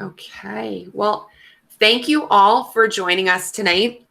Okay, well, thank you all for joining us tonight.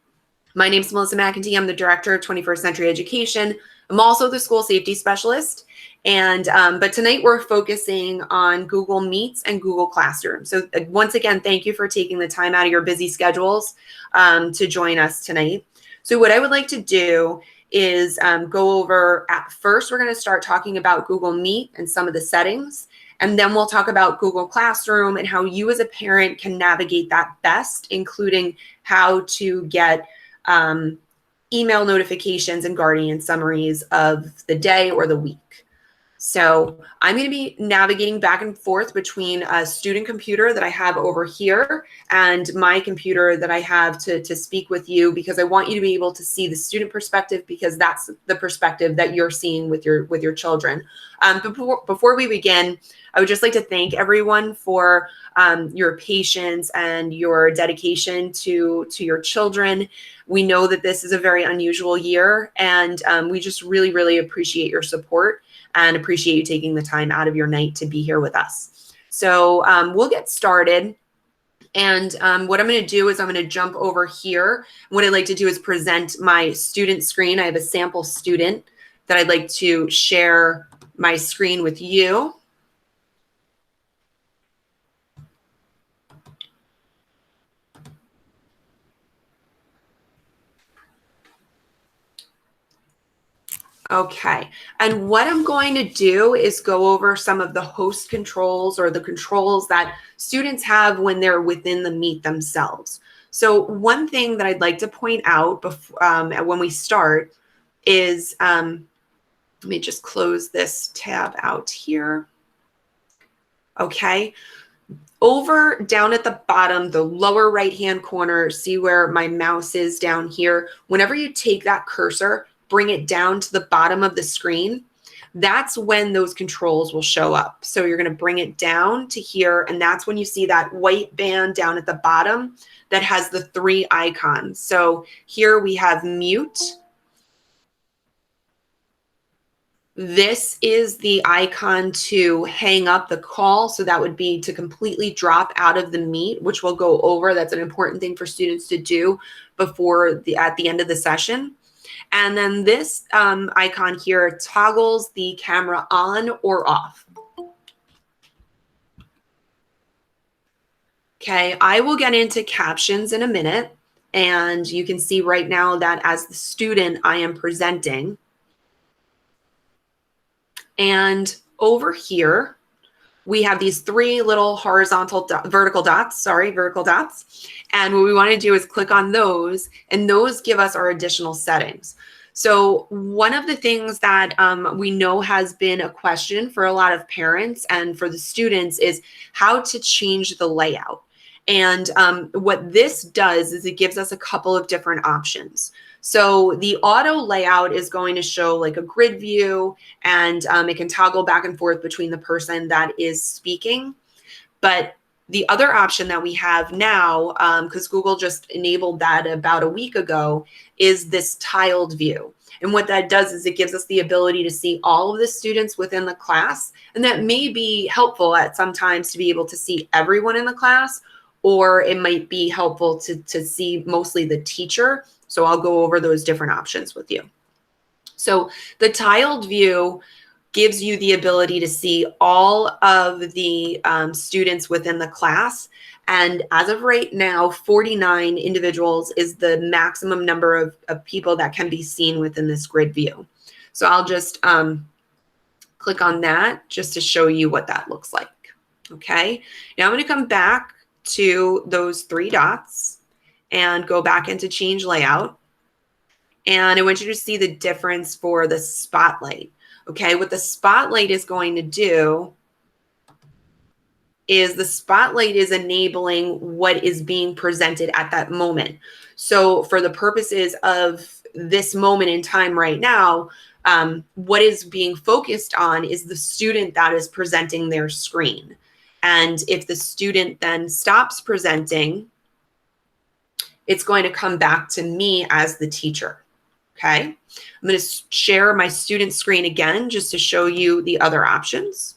My name is Melissa McEntee. I'm the Director of 21st Century Education. I'm also the School Safety Specialist. And but tonight we're focusing on Google Meets and Google Classroom. So once again, thank you for taking the time out of your busy schedules to join us tonight. So what I would like to do is go over, at first, we're going to start talking about Google Meet and some of the settings. And then we'll talk about Google Classroom and how you as a parent can navigate that best, including how to get email notifications and guardian summaries of the day or the week. So I'm going to be navigating back and forth between a student computer that I have over here and my computer that I have to speak with you, because I want you to be able to see the student perspective, because that's the perspective that you're seeing with your children. Before we begin, I would just like to thank everyone for your patience and your dedication to your children. We know that this is a very unusual year, and we just really, really appreciate your support and appreciate you taking the time out of your night to be here with us. So we'll get started. And what I'm going to do is I'm going to jump over here. What I'd like to do is present my student screen. I have a sample student that I'd like to share my screen with you. Okay, and what I'm going to do is go over some of the host controls, or the controls that students have when they're within the Meet themselves. So one thing that I'd like to point out before, when we start is, let me just close this tab out here. Okay, over down at the bottom, the lower right-hand corner, see where my mouse is down here? Whenever you take that cursor, bring it down to the bottom of the screen, that's when those controls will show up. So you're going to bring it down to here, and that's when you see that white band down at the bottom that has the 3 icons. So here we have mute. This is the icon to hang up the call. So that would be to completely drop out of the Meet, which we'll go over. That's an important thing for students to do before at the end of the session. And then this icon here toggles the camera on or off. Okay, I will get into captions in a minute. And you can see right now that as the student, I am presenting. And over here, we have these 3 little vertical dots. And what we want to do is click on those, and those give us our additional settings. So one of the things that we know has been a question for a lot of parents and for the students is how to change the layout. And what this does is it gives us a couple of different options. So the auto layout is going to show like a grid view, and it can toggle back and forth between the person that is speaking. But the other option that we have now, because Google just enabled that about a week ago, is this tiled view. And what that does is it gives us the ability to see all of the students within the class. And that may be helpful at sometimes to be able to see everyone in the class, or it might be helpful to see mostly the teacher. So I'll go over those different options with you. So the tiled view gives you the ability to see all of the students within the class. And as of right now, 49 individuals is the maximum number of people that can be seen within this grid view. So I'll just click on that just to show you what that looks like. Okay, now I'm going to come back to those 3 dots and go back into change layout. And I want you to see the difference for the spotlight. Okay, what the spotlight is going to do is the spotlight is enabling what is being presented at that moment. So for the purposes of this moment in time right now, what is being focused on is the student that is presenting their screen. And if the student then stops presenting, it's going to come back to me as the teacher. Okay, I'm going to share my student screen again just to show you the other options.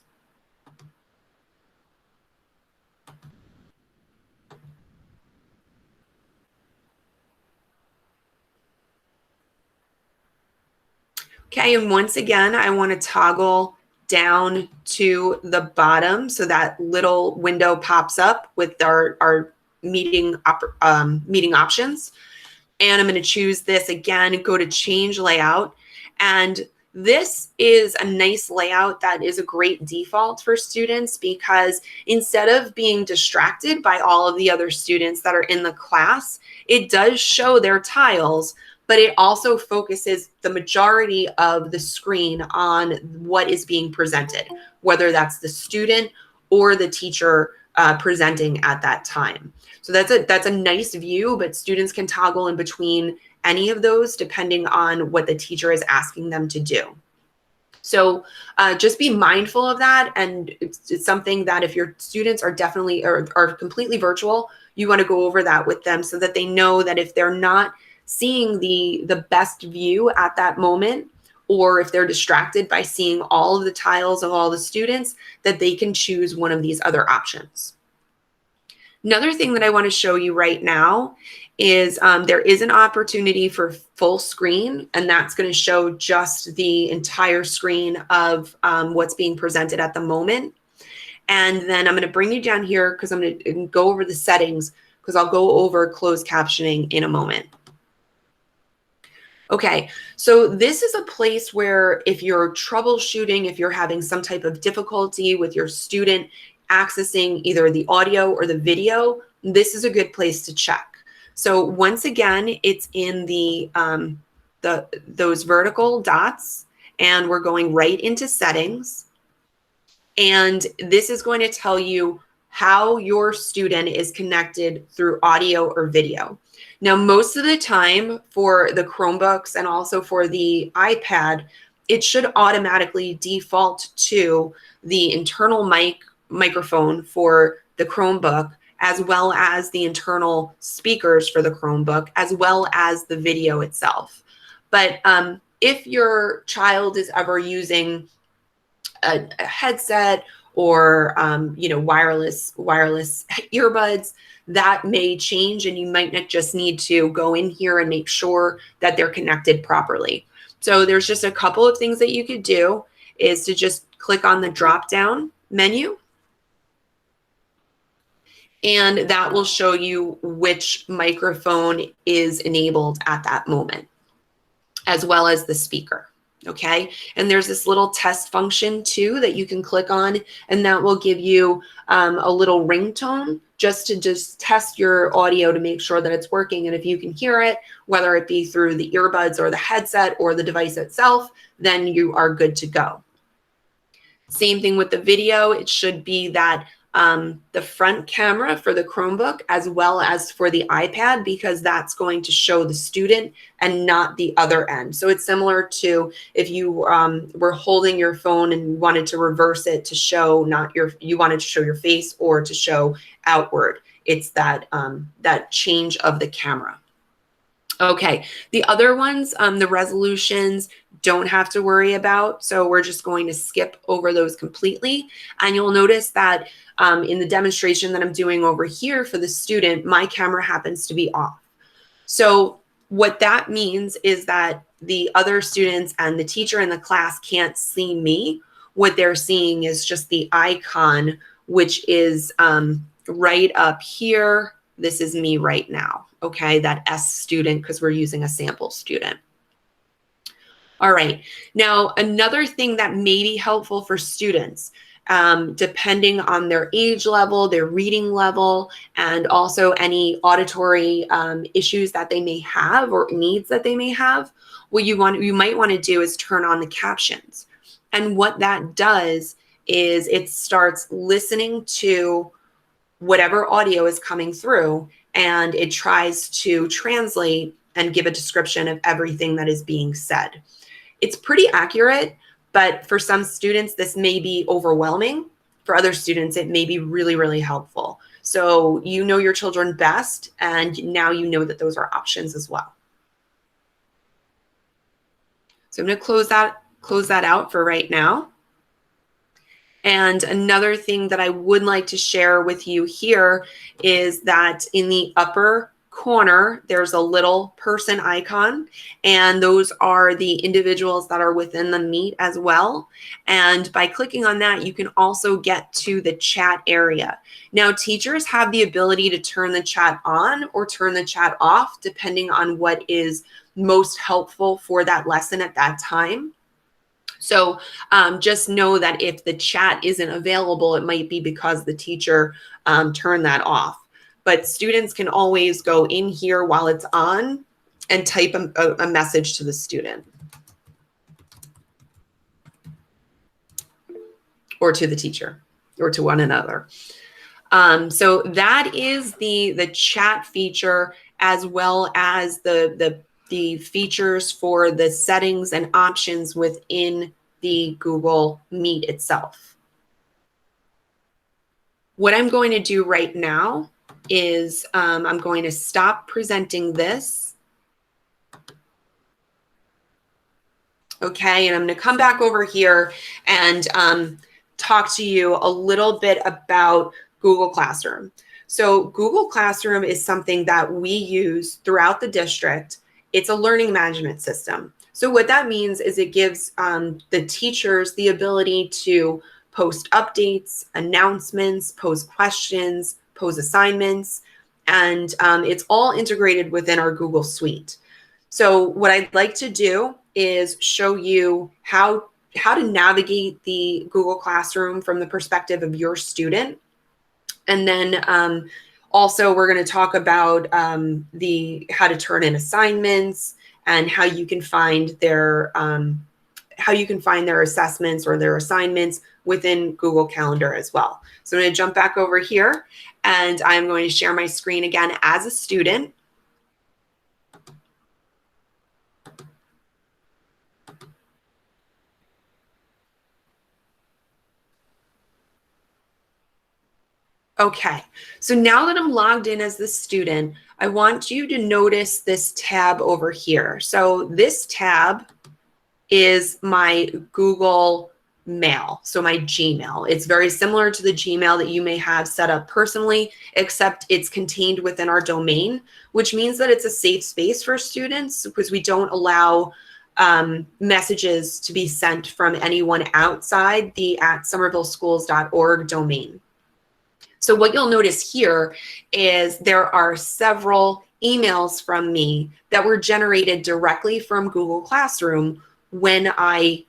Okay, and once again, I want to toggle down to the bottom so that little window pops up with our meeting options. And I'm going to choose this again, go to change layout. And this is a nice layout that is a great default for students, because instead of being distracted by all of the other students that are in the class, it does show their tiles, but it also focuses the majority of the screen on what is being presented, whether that's the student or the teacher presenting at that time. So that's a nice view, but students can toggle in between any of those depending on what the teacher is asking them to do. So just be mindful of that. And it's something that if your students are definitely are completely virtual, you want to go over that with them so that they know that if they're not seeing the best view at that moment, or if they're distracted by seeing all of the tiles of all the students, that they can choose one of these other options. Another thing that I want to show you right now is there is an opportunity for full screen, and that's going to show just the entire screen of what's being presented at the moment. And then I'm going to bring you down here because I'm going to go over the settings, because I'll go over closed captioning in a moment. Okay, so this is a place where if you're troubleshooting, if you're having some type of difficulty with your student accessing either the audio or the video, this is a good place to check. So once again, it's in those vertical dots, and we're going right into settings. And this is going to tell you how your student is connected through audio or video. Now, most of the time for the Chromebooks and also for the iPad, it should automatically default to the internal microphone for the Chromebook, as well as the internal speakers for the Chromebook, as well as the video itself. But if your child is ever using a headset or wireless earbuds, that may change, and you might not just need to go in here and make sure that they're connected properly. So there's just a couple of things that you could do, is to just click on the drop down menu, and that will show you which microphone is enabled at that moment, as well as the speaker. Okay, and there's this little test function too that you can click on, and that will give you a little ringtone just to test your audio to make sure that it's working. And if you can hear it, whether it be through the earbuds or the headset or the device itself, then you are good to go. Same thing with the video. It should be that the front camera for the Chromebook as well as for the iPad, because that's going to show the student and not the other end. So it's similar to if you were holding your phone and wanted to reverse it to show you wanted to show your face or to show outward. It's that that change of the camera. Okay, the other ones, the resolutions, don't have to worry about. So we're just going to skip over those completely. And you'll notice that in the demonstration that I'm doing over here for the student, my camera happens to be off. So what that means is that the other students and the teacher in the class can't see me. What they're seeing is just the icon, which is right up here. This is me right now. Okay, that S student, because we're using a sample student. All right, now another thing that may be helpful for students, depending on their age level, their reading level, and also any auditory issues that they may have or needs that they may have, what you might want to do is turn on the captions. And what that does is it starts listening to whatever audio is coming through, and it tries to translate and give a description of everything that is being said. It's pretty accurate, but for some students, this may be overwhelming. For other students, it may be really, really helpful. So you know your children best, and now you know that those are options as well. So I'm going to close that out for right now. And another thing that I would like to share with you here is that in the upper corner, there's a little person icon, and those are the individuals that are within the Meet as well. And by clicking on that, you can also get to the chat area. Now, teachers have the ability to turn the chat on or turn the chat off, depending on what is most helpful for that lesson at that time. So just know that if the chat isn't available, it might be because the teacher turned that off. But students can always go in here while it's on and type a message to the student or to the teacher or to one another. So that is the chat feature, as well as the features for the settings and options within the Google Meet itself. What I'm going to do right now is I'm going to stop presenting this. Okay, and I'm going to come back over here and talk to you a little bit about Google Classroom. So Google Classroom is something that we use throughout the district. It's a learning management system. So what that means is it gives the teachers the ability to post updates, announcements, pose questions, pose assignments, and it's all integrated within our Google Suite. So what I'd like to do is show you how to navigate the Google Classroom from the perspective of your student. And then also we're going to talk about how to turn in assignments and how you can find their assessments or their assignments within Google Calendar as well. So I'm going to jump back over here and I'm going to share my screen again as a student. Okay, so now that I'm logged in as the student, I want you to notice this tab over here. So this tab is my Google Mail, so my Gmail. It's very similar to the Gmail that you may have set up personally, except it's contained within our domain, which means that it's a safe space for students because we don't allow messages to be sent from anyone outside the @somervilleschools.org domain. So what you'll notice here is there are several emails from me that were generated directly from Google Classroom when I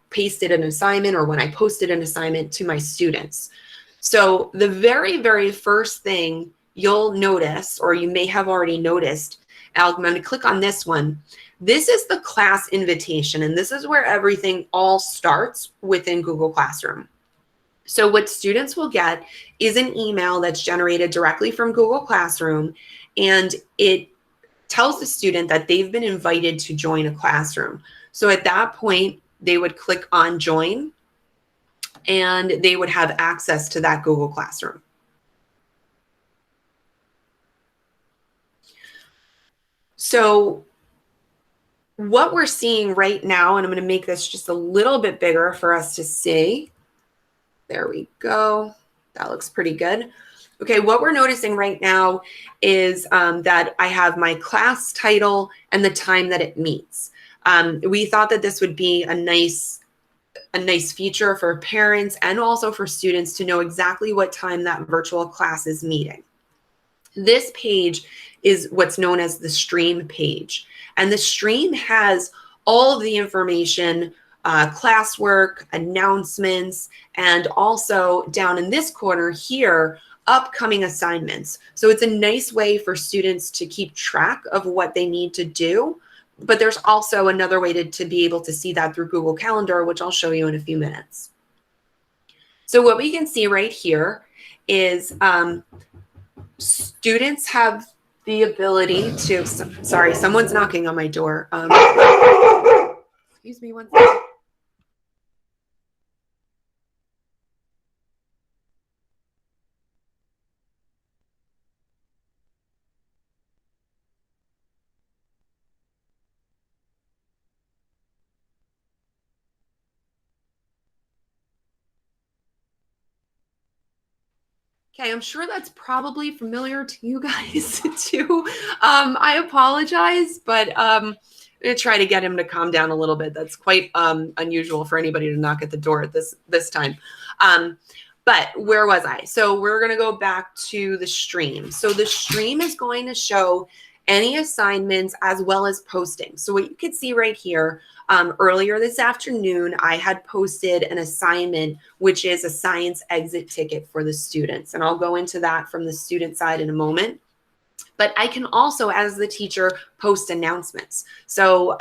pasted an assignment or when I posted an assignment to my students. So the very, very first thing you'll notice, or you may have already noticed, I'm going to click on this one. This is the class invitation, and this is where everything all starts within Google Classroom. So what students will get is an email that's generated directly from Google Classroom, and it tells the student that they've been invited to join a classroom. So at that point, they would click on join, and they would have access to that Google Classroom. So what we're seeing right now, and I'm going to make this just a little bit bigger for us to see. There we go. That looks pretty good. Okay, what we're noticing right now is that I have my class title and the time that it meets. We thought that this would be a nice feature for parents and also for students to know exactly what time that virtual class is meeting. This page is what's known as the stream page. And the stream has all of the information, classwork, announcements, and also down in this corner here, upcoming assignments. So it's a nice way for students to keep track of what they need to do. But there's also another way to be able to see that through Google Calendar, which I'll show you in a few minutes. So what we can see right here is students have the ability to, sorry, someone's knocking on my door. Excuse me one second. Okay, I'm sure that's probably familiar to you guys too. I apologize, but I'm gonna try to get him to calm down a little bit. That's quite unusual for anybody to knock at the door at this time. But where was I? So we're gonna go back to the stream. So the stream is going to show any assignments as well as posting. So what you can see right here, earlier this afternoon, I had posted an assignment, which is a science exit ticket for the students. And I'll go into that from the student side in a moment. But I can also, as the teacher, post announcements. So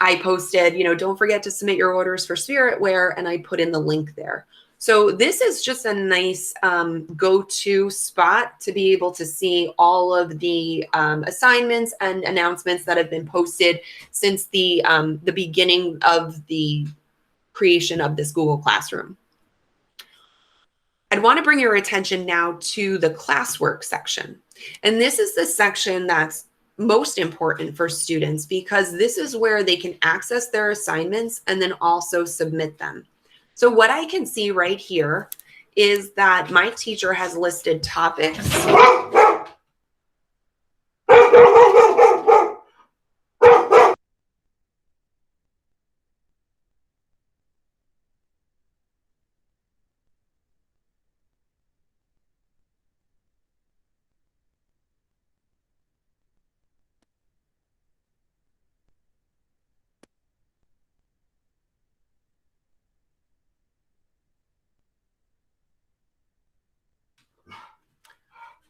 I posted, don't forget to submit your orders for Spiritware, and I put in the link there. So this is just a nice go-to spot to be able to see all of the assignments and announcements that have been posted since the beginning of the creation of this Google Classroom. I'd want to bring your attention now to the Classwork section. And this is the section that's most important for students because this is where they can access their assignments and then also submit them. So what I can see right here is that my teacher has listed topics.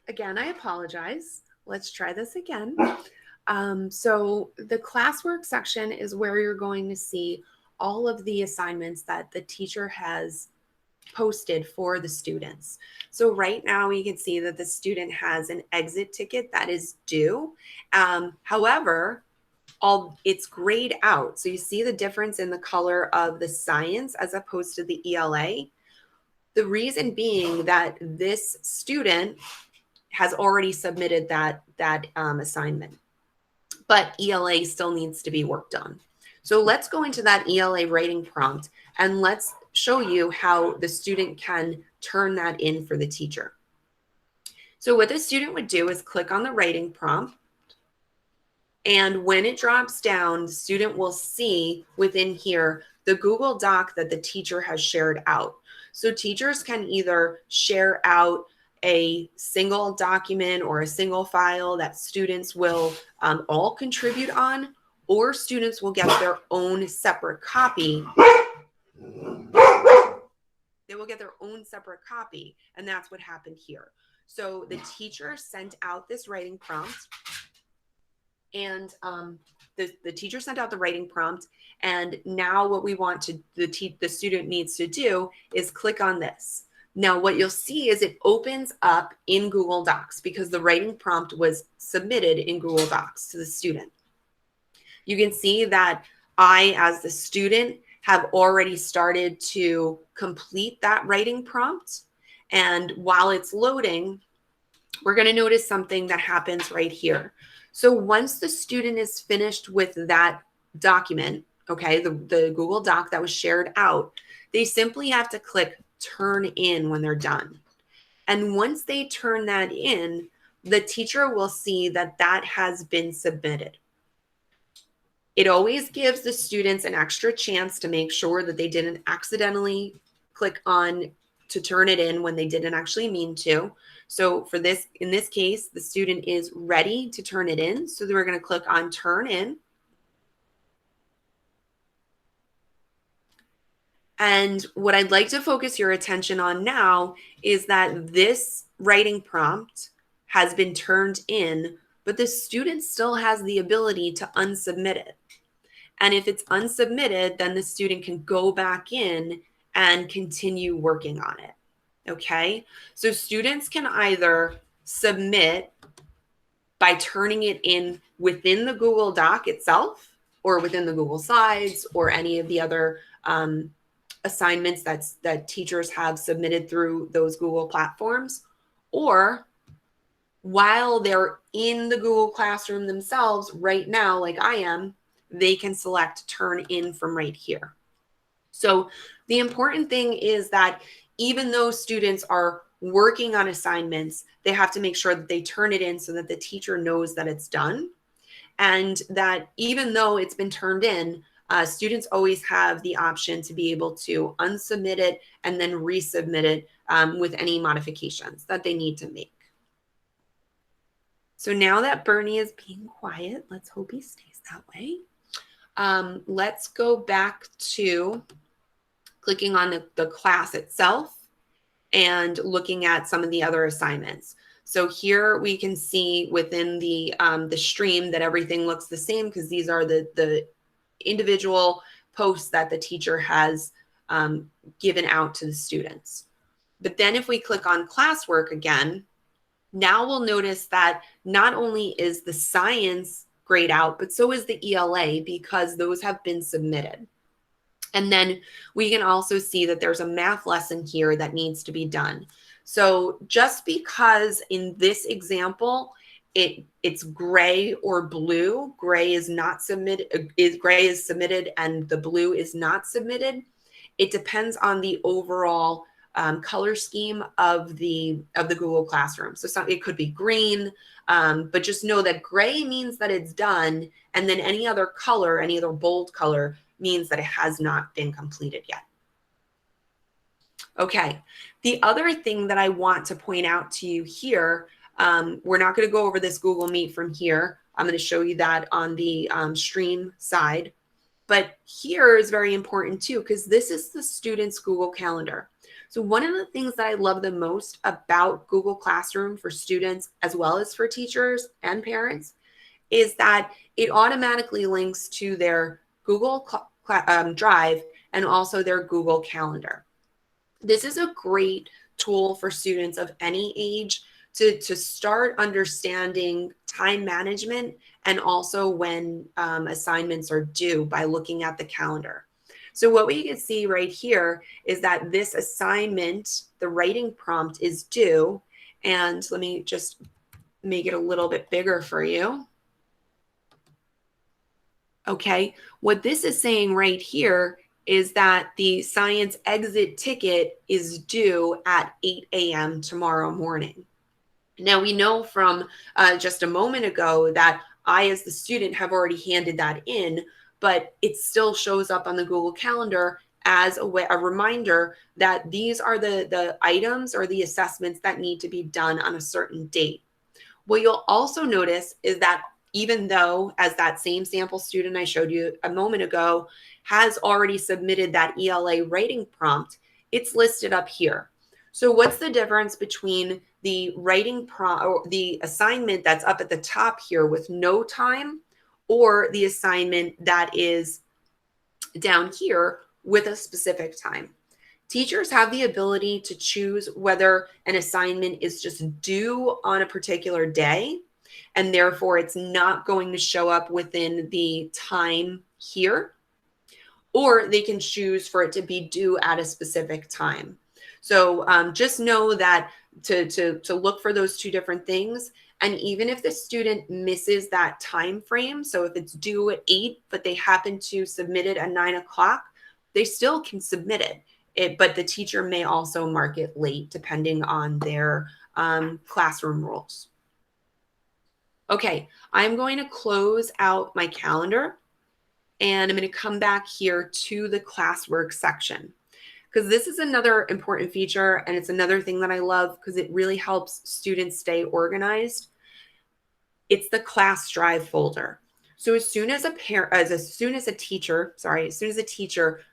Again, I apologize. Let's try this again. So the Classwork section is where you're going to see all of the assignments that the teacher has posted for the students. So right now we can see that the student has an exit ticket that is due. However, it's grayed out. So you see the difference in the color of the science as opposed to the ELA. The reason being that this student has already submitted that assignment, but ELA still needs to be worked on. So let's go into that ELA writing prompt and let's show you how the student can turn that in for the teacher. So what the student would do is click on the writing prompt, and when it drops down, the student will see within here the Google Doc that the teacher has shared out. So teachers can either share out a single document or a single file that students will all contribute on, or students will get their own separate copy. They will get their own separate copy, and that's what happened here. So the teacher sent out this writing prompt, and the teacher sent out the writing prompt, and now what we want to the student needs to do is click on this. Now, what you'll see is it opens up in Google Docs because the writing prompt was submitted in Google Docs to the student. You can see that I, as the student, have already started to complete that writing prompt. And while it's loading, we're going to notice something that happens right here. So once the student is finished with that document, okay, the Google Doc that was shared out, they simply have to click turn in when they're done. And once they turn that in, the teacher will see that that has been submitted. It always gives the students an extra chance to make sure that they didn't accidentally click on to turn it in when they didn't actually mean to. So for this, in this case, the student is ready to turn it in. So we're going to click on turn in. And what I'd like to focus your attention on now is that this writing prompt has been turned in, but the student still has the ability to unsubmit it. And if it's unsubmitted, then the student can go back in and continue working on it. Okay, so students can either submit by turning it in within the Google Doc itself or within the Google Slides or any of the other assignments that teachers have submitted through those Google platforms, or while they're in the Google Classroom themselves right now, like I am, they can select turn in from right here. So the important thing is that even though students are working on assignments, they have to make sure that they turn it in so that the teacher knows that it's done. And that even though it's been turned in, students always have the option to be able to unsubmit it and then resubmit it with any modifications that they need to make. So now that Bernie is being quiet, let's hope he stays that way. Let's go back to clicking on the class itself and looking at some of the other assignments. So here we can see within the stream that everything looks the same because these are the individual posts that the teacher has given out to the students. But then if we click on classwork again, now we'll notice that not only is the science grayed out, but so is the ELA because those have been submitted. And then we can also see that there's a math lesson here that needs to be done. So just because in this example, it's gray or blue, gray is not submitted, gray is submitted and the blue is not submitted. It depends on the overall color scheme of the Google Classroom. So it could be green, but just know that gray means that it's done. And then any other color, any other bold color means that it has not been completed yet. Okay, the other thing that I want to point out to you here, we're not going to go over this Google Meet from here. I'm going to show you that on the stream side. But here is very important too, because this is the student's Google Calendar. So one of the things that I love the most about Google Classroom for students, as well as for teachers and parents, is that it automatically links to their Google Drive and also their Google Calendar. This is a great tool for students of any age to start understanding time management and also when assignments are due by looking at the calendar. So what we can see right here is that this assignment, the writing prompt, is due. And let me just make it a little bit bigger for you. Okay, what this is saying right here is that the science exit ticket is due at 8 a.m. tomorrow morning. Now, we know from just a moment ago that I, as the student, have already handed that in, but it still shows up on the Google Calendar as a reminder that these are the items or the assessments that need to be done on a certain date. What you'll also notice is that even though, as that same sample student I showed you a moment ago has already submitted that ELA writing prompt, it's listed up here. So what's the difference between the writing prompt or the assignment that's up at the top here with no time or the assignment that is down here with a specific time? Teachers have the ability to choose whether an assignment is just due on a particular day, and therefore it's not going to show up within the time here, or they can choose for it to be due at a specific time. So just know that to look for those two different things. And even if the student misses that time frame, so if it's due at 8, but they happen to submit it at 9 o'clock, they still can submit it. But the teacher may also mark it late depending on their classroom rules. Okay, I'm going to close out my calendar and I'm going to come back here to the classwork section, because this is another important feature and it's another thing that I love because it really helps students stay organized. It's the class drive folder. So as soon as a teacher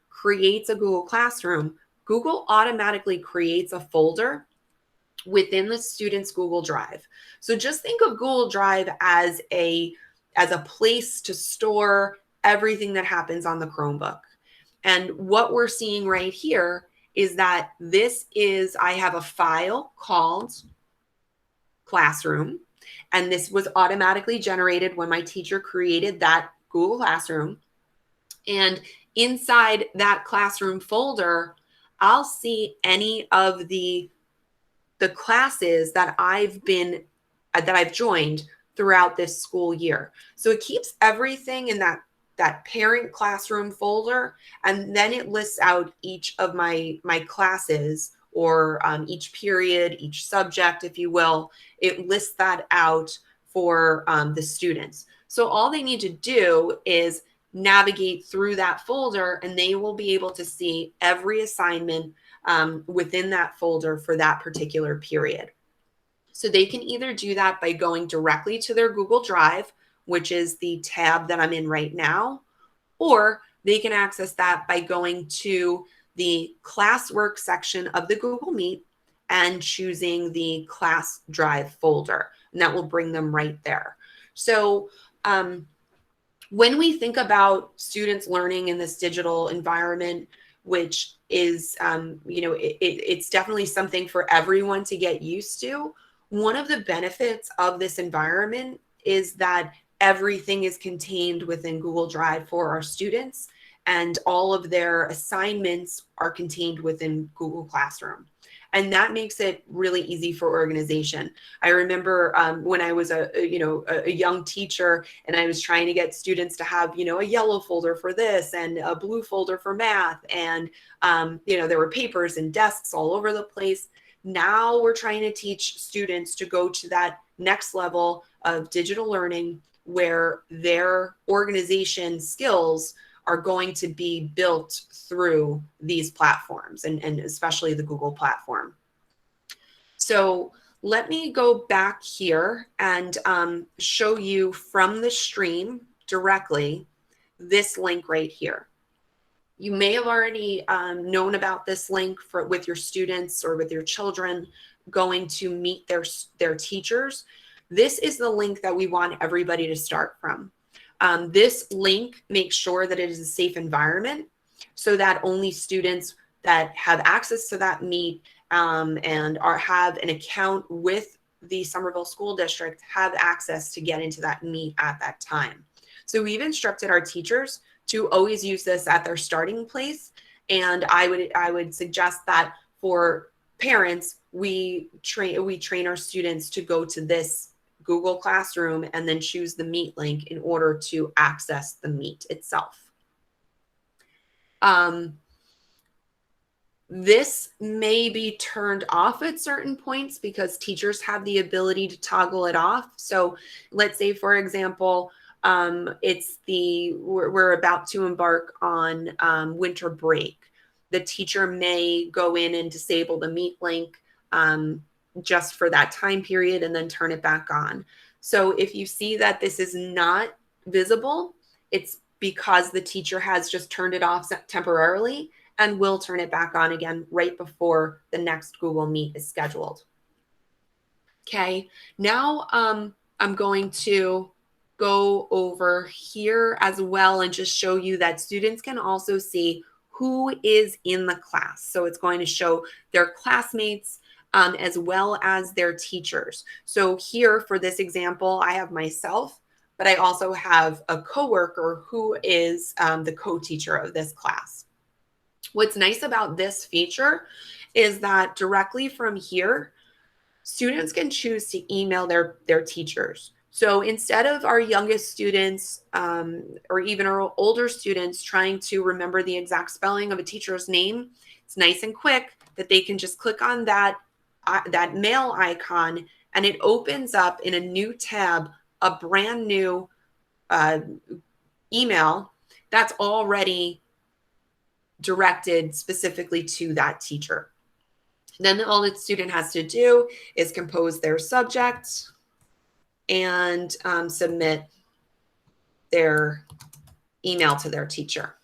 creates a Google Classroom, Google automatically creates a folder within the student's Google Drive. So just think of Google Drive as a place to store everything that happens on the Chromebook. And what we're seeing right here is that I have a file called Classroom, and this was automatically generated when my teacher created that Google Classroom. And inside that Classroom folder, I'll see any of the classes that I've joined throughout this school year. So it keeps everything in that parent classroom folder, and then it lists out each of my classes or each period, each subject, if you will. It lists that out for the students. So all they need to do is navigate through that folder, and they will be able to see every assignment within that folder for that particular period. So they can either do that by going directly to their Google Drive, which is the tab that I'm in right now, or they can access that by going to the Classwork section of the Google Meet and choosing the Class Drive folder, and that will bring them right there. So when we think about students learning in this digital environment, which is, it's definitely something for everyone to get used to. One of the benefits of this environment is that everything is contained within Google Drive for our students, and all of their assignments are contained within Google Classroom. And that makes it really easy for organization. I remember when I was a young teacher, and I was trying to get students to have, a yellow folder for this and a blue folder for math. And, there were papers and desks all over the place. Now we're trying to teach students to go to that next level of digital learning where their organization skills are going to be built through these platforms, and especially the Google platform. So let me go back here and show you from the stream directly this link right here. You may have already known about this link with your students or with your children going to meet their teachers. This is the link that we want everybody to start from. This link makes sure that it is a safe environment so that only students that have access to that Meet and have an account with the Somerville School District have access to get into that Meet at that time. So we've instructed our teachers to always use this at their starting place. And I would suggest that for parents, we train our students to go to this Google Classroom and then choose the Meet link in order to access the Meet itself. This may be turned off at certain points because teachers have the ability to toggle it off. So let's say, for example, we're about to embark on winter break. The teacher may go in and disable the Meet link just for that time period and then turn it back on. So if you see that this is not visible, it's because the teacher has just turned it off temporarily and will turn it back on again right before the next Google Meet is scheduled. Okay, now I'm going to go over here as well and just show you that students can also see who is in the class. So it's going to show their classmates as well as their teachers. So here for this example, I have myself, but I also have a coworker who is the co-teacher of this class. What's nice about this feature is that directly from here, students can choose to email their teachers. So instead of our youngest students or even our older students trying to remember the exact spelling of a teacher's name, it's nice and quick that they can just click on that mail icon, and it opens up in a new tab a brand new email that's already directed specifically to that teacher. Then all the student has to do is compose their subject and submit their email to their teacher.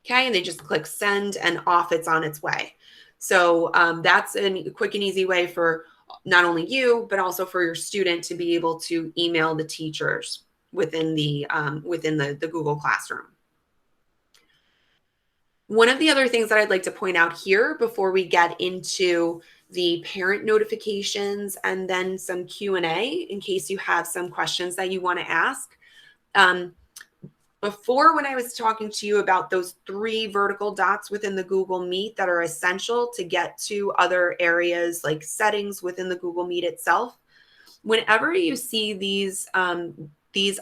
Okay, and they just click send and off it's on its way. So that's a quick and easy way for not only you, but also for your student to be able to email the teachers within the Google Classroom. One of the other things that I'd like to point out here before we get into the parent notifications and then some Q&A in case you have some questions that you want to ask. Before, when I was talking to you about those 3 vertical dots within the Google Meet that are essential to get to other areas like settings within the Google Meet itself, whenever you see this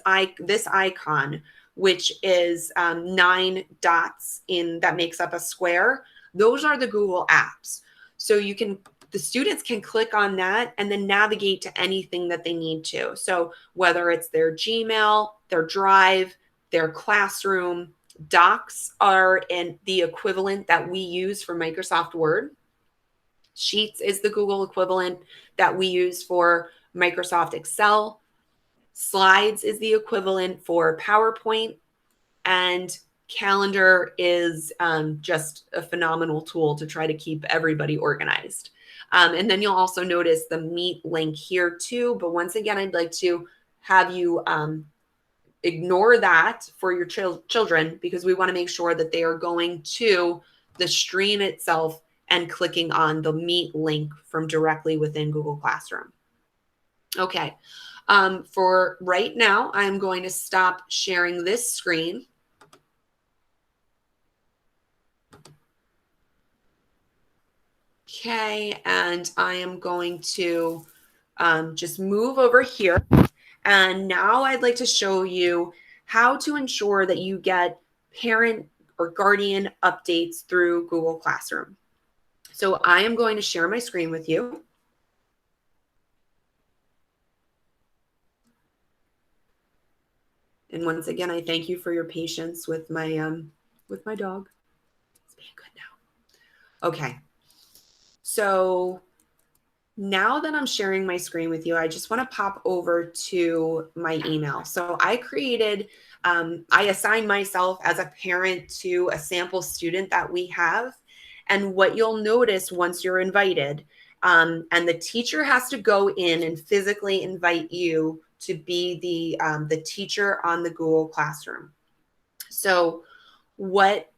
icon, which is 9 dots that makes up a square, those are the Google apps. So the students can click on that and then navigate to anything that they need to. So whether it's their Gmail, their Drive, their Classroom, Docs are the equivalent that we use for Microsoft Word. Sheets is the Google equivalent that we use for Microsoft Excel. Slides is the equivalent for PowerPoint. And Calendar is just a phenomenal tool to try to keep everybody organized. And then you'll also notice the Meet link here too. But once again, I'd like to have you ignore that for your children, because we want to make sure that they are going to the stream itself and clicking on the Meet link from directly within Google Classroom. Okay. For right now, I'm going to stop sharing this screen. Okay, and I am going to just move over here. And now I'd like to show you how to ensure that you get parent or guardian updates through Google Classroom. So I am going to share my screen with you. And once again, I thank you for your patience with my dog. It's being good now. Okay. So now that I'm sharing my screen with you, I just want to pop over to my email. So I assigned myself as a parent to a sample student that we have. And what you'll notice once you're invited, and the teacher has to go in and physically invite you to be the teacher on the Google Classroom. So what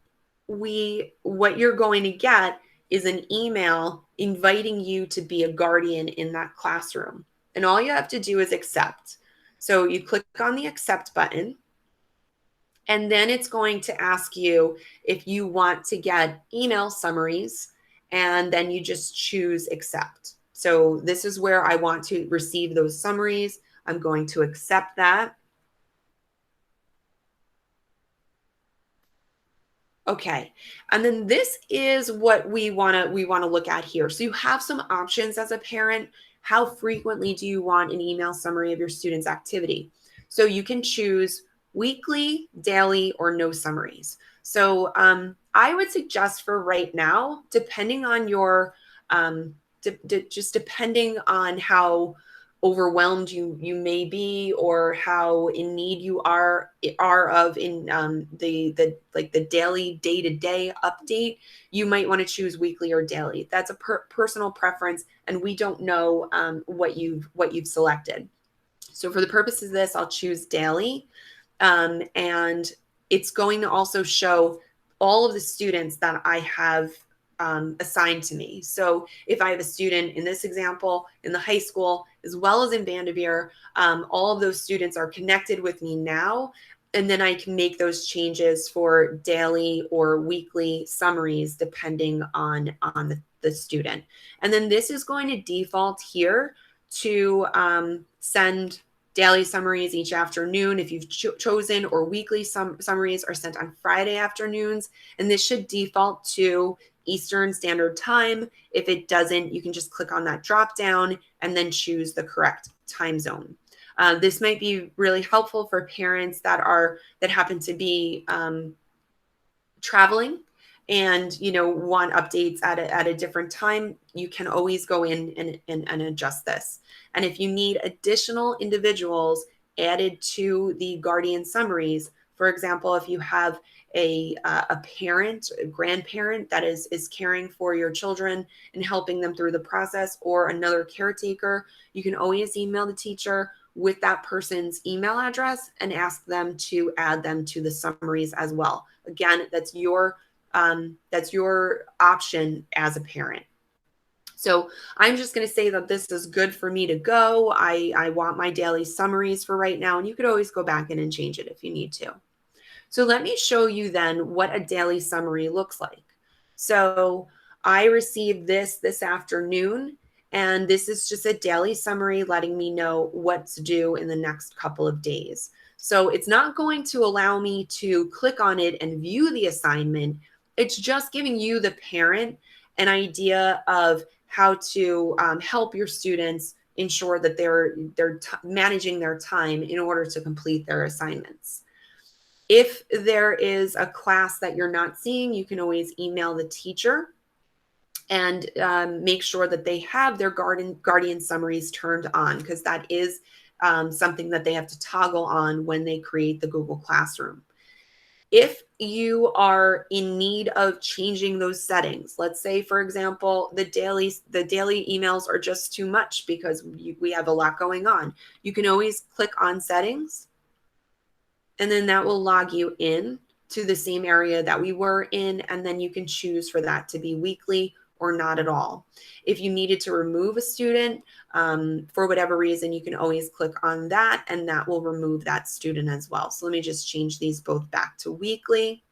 you're going to get is an email inviting you to be a guardian in that classroom. And all you have to do is accept. So you click on the accept button, and then it's going to ask you if you want to get email summaries, and then you just choose accept. So this is where I want to receive those summaries. I'm going to accept that. Okay, and then this is what we want to look at here. So you have some options as a parent. How frequently do you want an email summary of your student's activity? So you can choose weekly, daily, or no summaries. So I would suggest for right now, depending on your, just depending on how overwhelmed you may be, or how in need you are of in the daily day-to-day update, you might want to choose weekly or daily. That's a personal preference, and we don't know what you've selected. So for the purposes of this, I'll choose daily, and it's going to also show all of the students that I have assigned to me. So if I have a student in this example in the high school as well as in Vanderveer, all of those students are connected with me now, and then I can make those changes for daily or weekly summaries depending on the student. And then this is going to default here to send daily summaries each afternoon if you've chosen, or weekly summaries are sent on Friday afternoons. And this should default to Eastern Standard Time. If it doesn't, you can just click on that drop down and then choose the correct time zone. This might be really helpful for parents that happen to be traveling and want updates at a different time. You can always go in and adjust this. And if you need additional individuals added to the guardian summaries, for example, if you have a parent, a grandparent that is caring for your children and helping them through the process, or another caretaker, you can always email the teacher with that person's email address and ask them to add them to the summaries as well. Again, that's your option as a parent. So I'm just going to say that this is good for me to go. I want my daily summaries for right now, and you could always go back in and change it if you need to. So let me show you then what a daily summary looks like. So I received this afternoon, and this is just a daily summary letting me know what's due in the next couple of days. So it's not going to allow me to click on it and view the assignment. It's just giving you, the parent, an idea of how to help your students ensure that they're managing their time in order to complete their assignments. If there is a class that you're not seeing, you can always email the teacher and make sure that they have their guardian summaries turned on, because that is something that they have to toggle on when they create the Google Classroom. If you are in need of changing those settings, let's say, for example, the daily emails are just too much because we have a lot going on, you can always click on settings, and then that will log you in to the same area that we were in, and then you can choose for that to be weekly or not at all. If you needed to remove a student for whatever reason, you can always click on that, and that will remove that student as well. So let me just change these both back to weekly.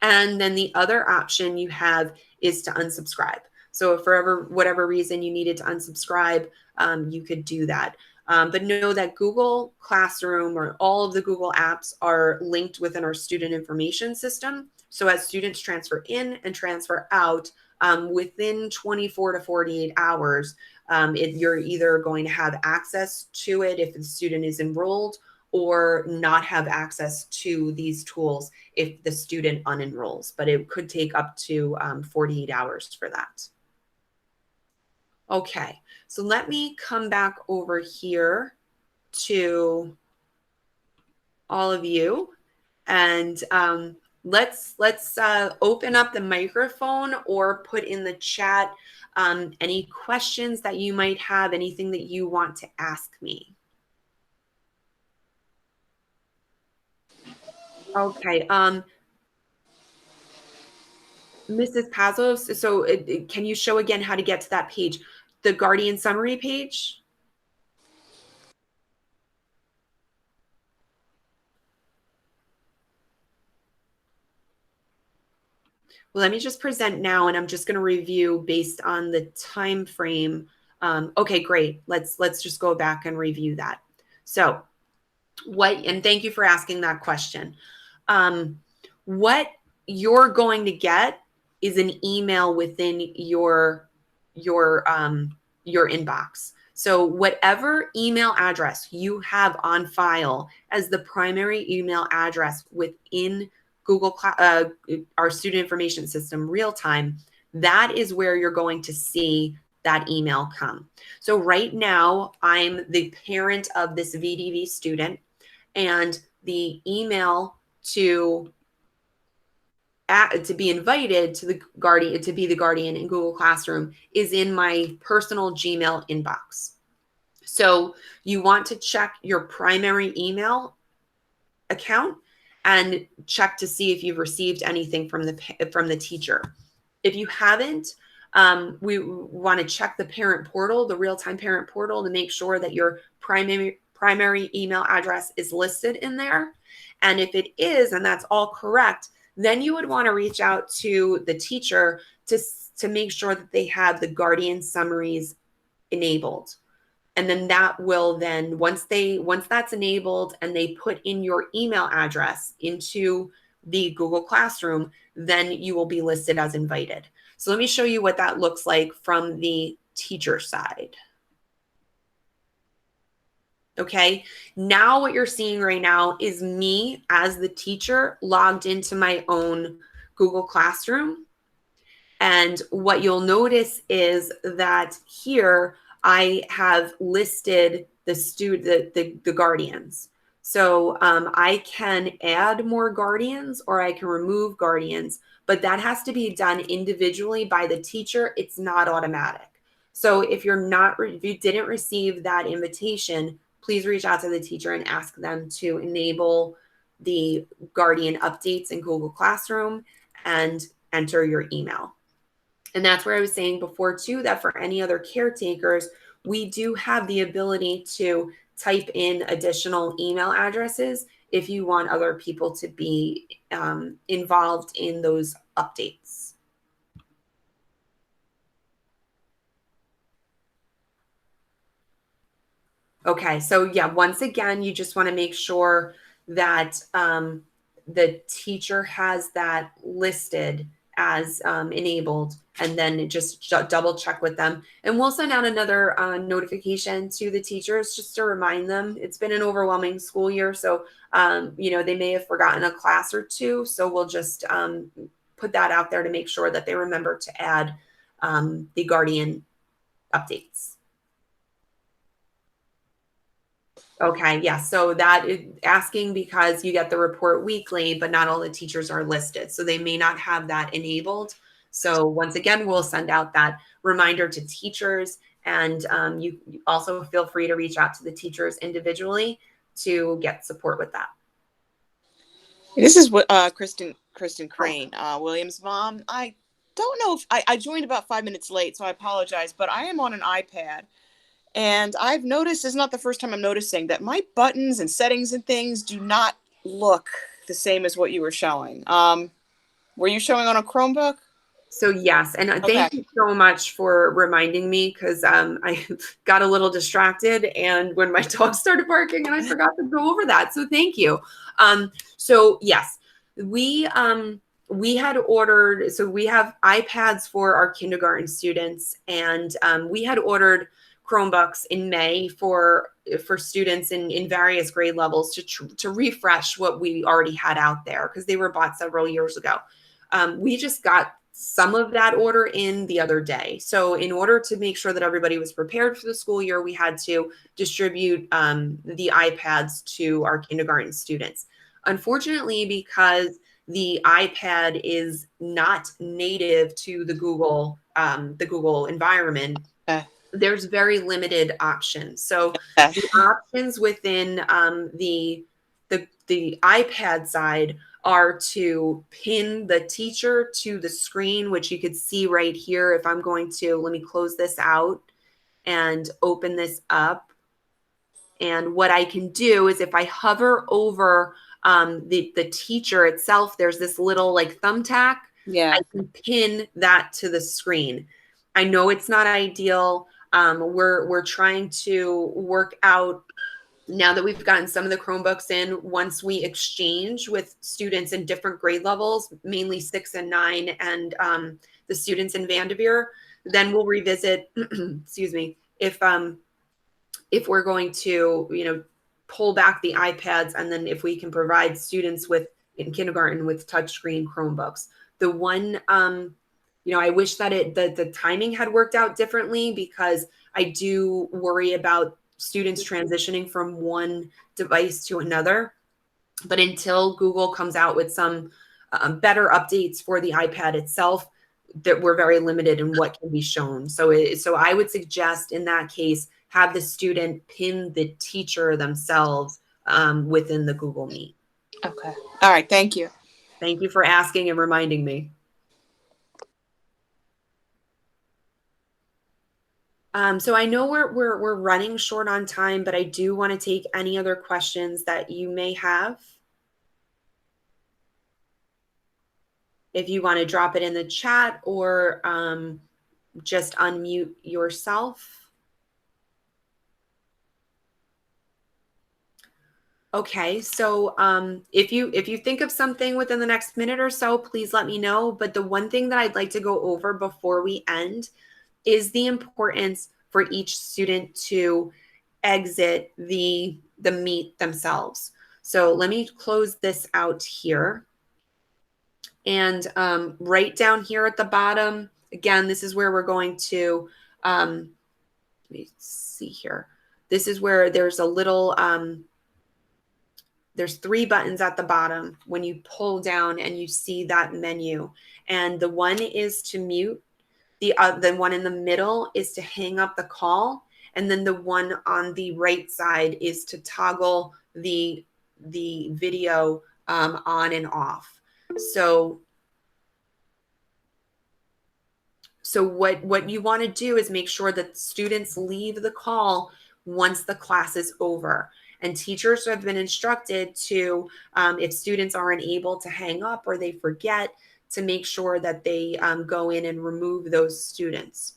And then the other option you have is to unsubscribe. So if for whatever reason you needed to unsubscribe, you could do that. But know that Google Classroom or all of the Google apps are linked within our student information system. So as students transfer in and transfer out, within 24 to 48 hours, you're either going to have access to it if the student is enrolled, or not have access to these tools if the student unenrolls. But it could take up to 48 hours for that. Okay, so let me come back over here to all of you, and let's open up the microphone or put in the chat any questions that you might have, anything that you want to ask me. Okay, Mrs. Pazos, so can you show again how to get to that page? The Guardian Summary page? Well, let me just present now, and I'm just going to review based on the time frame. Okay, great. Let's just go back and review that. So and thank you for asking that question. What you're going to get is an email within your inbox. So whatever email address you have on file as the primary email address within Google, our student information system, real time, that is where you're going to see that email come. So right now, I'm the parent of this VDV student, and the email to be invited to the guardian, to be the guardian in Google Classroom, is in my personal Gmail inbox. So you want to check your primary email account and check to see if you've received anything from the teacher. If you haven't, we want to check the parent portal, the real-time parent portal, to make sure that your primary email address is listed in there. And if it is, and that's all correct, then you would want to reach out to the teacher to make sure that they have the guardian summaries enabled. And then that will then, once that's enabled and they put in your email address into the Google Classroom, then you will be listed as invited. So let me show you what that looks like from the teacher side. Okay, now what you're seeing right now is me as the teacher logged into my own Google Classroom. And what you'll notice is that here I have listed the guardians. So I can add more guardians or I can remove guardians, but that has to be done individually by the teacher. It's not automatic. So if you didn't receive that invitation, please reach out to the teacher and ask them to enable the guardian updates in Google Classroom and enter your email. And that's where I was saying before too, that for any other caretakers, we do have the ability to type in additional email addresses if you want other people to be involved in those updates. Okay, so yeah, once again, you just want to make sure that the teacher has that listed as enabled, and then just double check with them. And we'll send out another notification to the teachers just to remind them. It's been an overwhelming school year, so they may have forgotten a class or two. So we'll just put that out there to make sure that they remember to add the Guardian updates. Okay, yeah, so that is asking because you get the report weekly, but not all the teachers are listed. So they may not have that enabled. So once again, we'll send out that reminder to teachers, and you also feel free to reach out to the teachers individually to get support with that. This is what Kristen Crane, William's mom. I don't know if I joined about 5 minutes late, so I apologize, but I am on an iPad. And I've noticed, it's not the first time I'm noticing, that my buttons and settings and things do not look the same as what you were showing. Were you showing on a Chromebook? So yes, and thank you so much for reminding me, because I got a little distracted and when my dog started barking and I forgot to go over that. So thank you. So yes, we had ordered, so we have iPads for our kindergarten students, and we had ordered Chromebooks in May for students in various grade levels to refresh what we already had out there, because they were bought several years ago. We just got some of that order in the other day. So in order to make sure that everybody was prepared for the school year, we had to distribute the iPads to our kindergarten students. Unfortunately, because the iPad is not native to the Google environment, there's very limited options. So the options within the iPad side are to pin the teacher to the screen, which you could see right here. If I'm going to, let me close this out and open this up. And what I can do is if I hover over the teacher itself, there's this little like thumbtack. Yeah. I can pin that to the screen. I know it's not ideal. We're trying to work out, now that we've gotten some of the Chromebooks in, once we exchange with students in different grade levels, mainly 6 and 9, and the students in Vanderveer, then we'll revisit, excuse me, if we're going to, pull back the iPads, and then if we can provide students in kindergarten with touchscreen Chromebooks. The one, I wish that the timing had worked out differently, because I do worry about students transitioning from one device to another. But until Google comes out with some better updates for the iPad itself, that we're very limited in what can be shown. So I would suggest in that case, have the student pin the teacher themselves within the Google Meet. Okay. All right. Thank you. Thank you for asking and reminding me. So I know we're running short on time, but I do want to take any other questions that you may have. If you want to drop it in the chat, or just unmute yourself. Okay, so if you think of something within the next minute or so, please let me know. But the one thing that I'd like to go over before we end is the importance for each student to exit the Meet themselves. So let me close this out here. And right down here at the bottom, again, this is where we're going to, let me see here. This is where there's a little, there's 3 buttons at the bottom when you pull down and you see that menu. And the one is to mute. The one in the middle is to hang up the call. And then the one on the right side is to toggle the video on and off. So what you want to do is make sure that students leave the call once the class is over. And teachers have been instructed to, if students aren't able to hang up or they forget, to make sure that they go in and remove those students.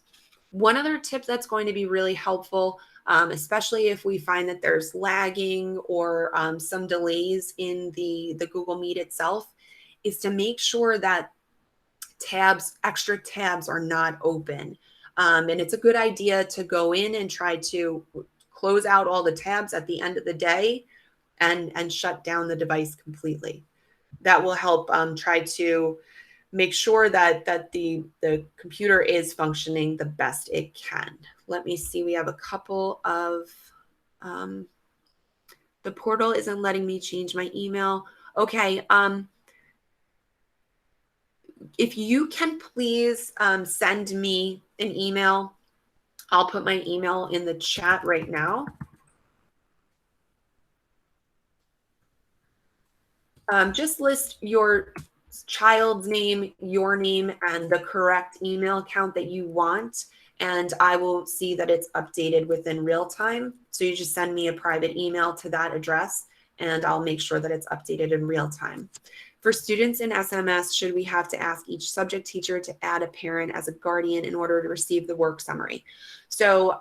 One other tip that's going to be really helpful, especially if we find that there's lagging or some delays in the Google Meet itself, is to make sure that extra tabs are not open. And it's a good idea to go in and try to close out all the tabs at the end of the day and shut down the device completely. That will help try to make sure that the computer is functioning the best it can. Let me see. We have a couple of the portal isn't letting me change my email. Okay. If you can please send me an email, I'll put my email in the chat right now. Just list your child's name, your name, and the correct email account that you want, and I will see that it's updated within real time. So you just send me a private email to that address, and I'll make sure that it's updated in real time. For students in SMS, should we have to ask each subject teacher to add a parent as a guardian in order to receive the work summary? So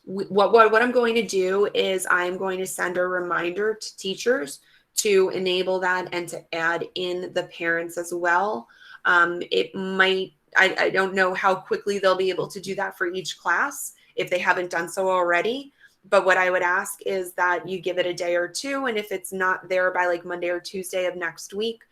what I'm going to do is I'm going to send a reminder to teachers to enable that and to add in the parents as well. It might, I don't know how quickly they'll be able to do that for each class if they haven't done so already. But what I would ask is that you give it a day or two. And if it's not there by like Monday or Tuesday of next week,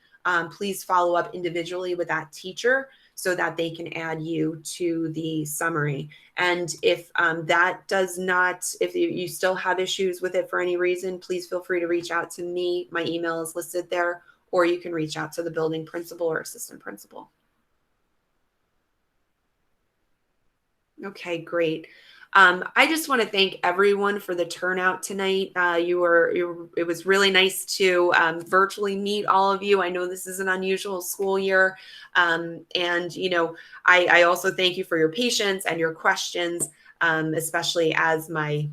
please follow up individually with that teacher so that they can add you to the summary. And if that does not, if you still have issues with it for any reason, please feel free to reach out to me. My email is listed there, or you can reach out to the building principal or assistant principal. Okay, great. I just want to thank everyone for the turnout tonight. It was really nice to virtually meet all of you. I know this is an unusual school year. And, you know, I also thank you for your patience and your questions, especially as my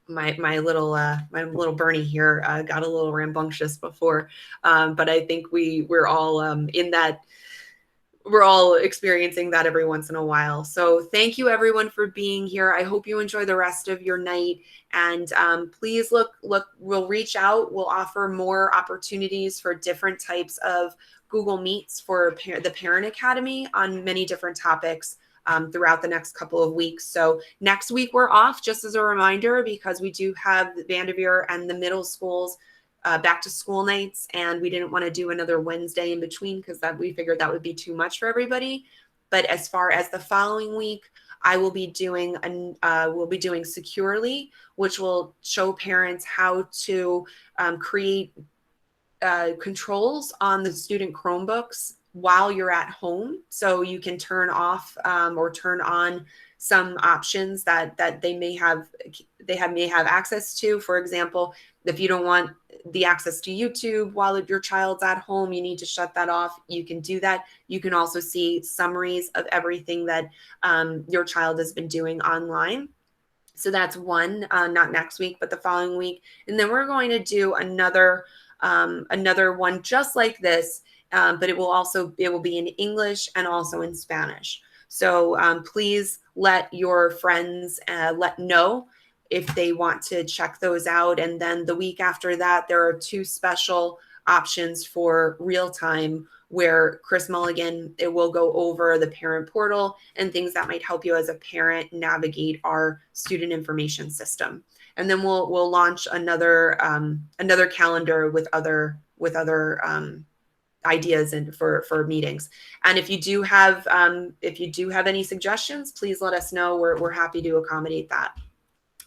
little Bernie here got a little rambunctious before. But I think we're all in that. We're all experiencing that every once in a while. So thank you everyone for being here. I hope you enjoy the rest of your night. And please look, we'll reach out. We'll offer more opportunities for different types of Google Meets for the Parent Academy on many different topics throughout the next couple of weeks. So next week we're off, just as a reminder, because we do have Vanderveer and the middle schools back to school nights, and we didn't want to do another Wednesday in between because we figured that would be too much for everybody. But as far as the following week, I will be doing we'll be doing Securely, which will show parents how to create controls on the student Chromebooks while you're at home, so you can turn off or turn on some options that they may have access to. For example, if you don't want the access to YouTube while your child's at home, you need to shut that off. You can do that. You can also see summaries of everything that your child has been doing online. So that's one, not next week, but the following week. And then we're going to do another one just like this, but it will be in English and also in Spanish. So please let your friends know if they want to check those out. And then the week after that, there are two special options for real time where Chris Mulligan, it will go over the parent portal and things that might help you as a parent navigate our student information system. And then we'll launch another calendar with other ideas and for meetings. And if you do have any suggestions, please let us know. We're happy to accommodate that.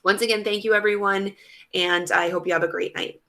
Once again, thank you everyone, and I hope you have a great night.